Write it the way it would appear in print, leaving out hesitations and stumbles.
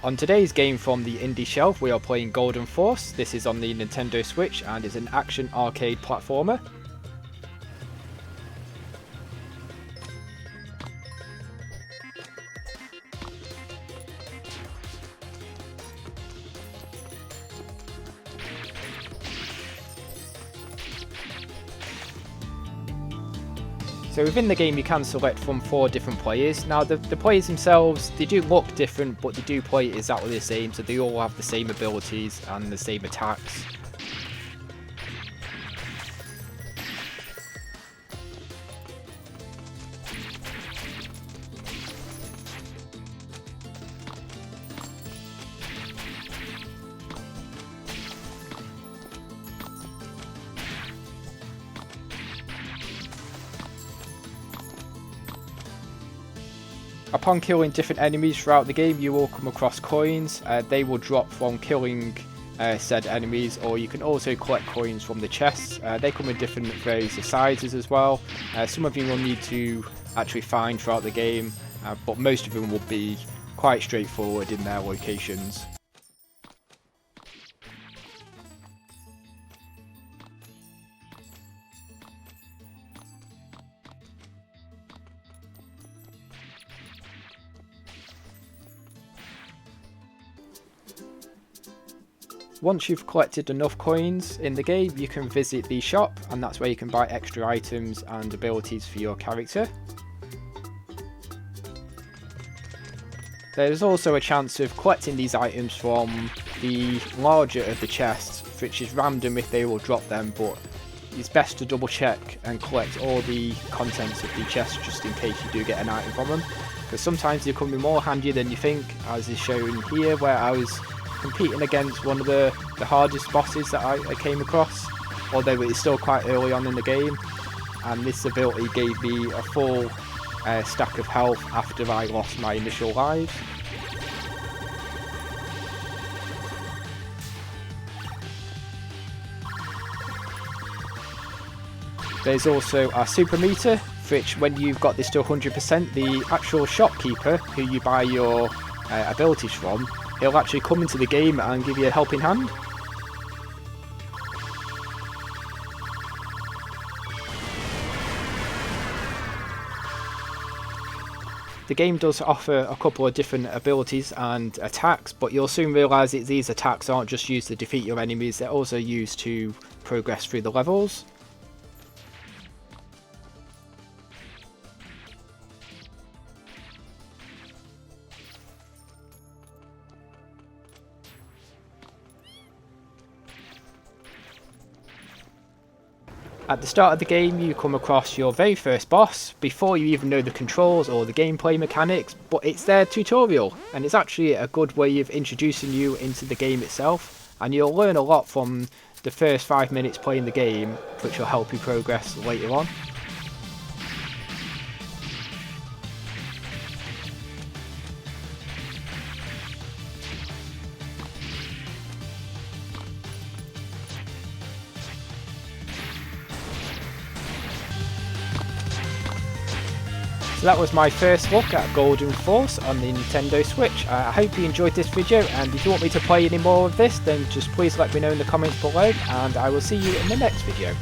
On today's game from the indie shelf, we are playing Golden Force. This is on the Nintendo Switch and is an action arcade platformer. So within the game you can select from 4 different players. Now the players themselves, they do look different, but they do play exactly the same, so they all have the same abilities and the same attacks. Upon killing different enemies throughout the game, you will come across coins. They will drop from killing said enemies, or you can also collect coins from the chests. They come in different various sizes as well. Some of you will need to actually find throughout the game, but most of them will be quite straightforward in their locations. Once you've collected enough coins in the game, you can visit the shop, and that's where you can buy extra items and abilities for your character. There's also a chance of collecting these items from the larger of the chests, which is random if they will drop them, but it's best to double check and collect all the contents of the chest just in case you do get an item from them, because sometimes they come in more handy than you think, as is shown here where I was competing against one of the hardest bosses that I came across, although it's still quite early on in the game, and this ability gave me a full stack of health after I lost my initial lives. There's also a super meter, which when you've got this to 100%, the actual shopkeeper who you buy your abilities from, he'll actually come into the game and give you a helping hand. The game does offer a couple of different abilities and attacks, but you'll soon realise that these attacks aren't just used to defeat your enemies, they're also used to progress through the levels. At the start of the game you come across your very first boss before you even know the controls or the gameplay mechanics, but it's their tutorial, and it's actually a good way of introducing you into the game itself, and you'll learn a lot from the first 5 minutes playing the game, which will help you progress later on. So that was my first look at Golden Force on the Nintendo Switch. I hope you enjoyed this video, and if you want me to play any more of this, then just please let me know in the comments below, and I will see you in the next video.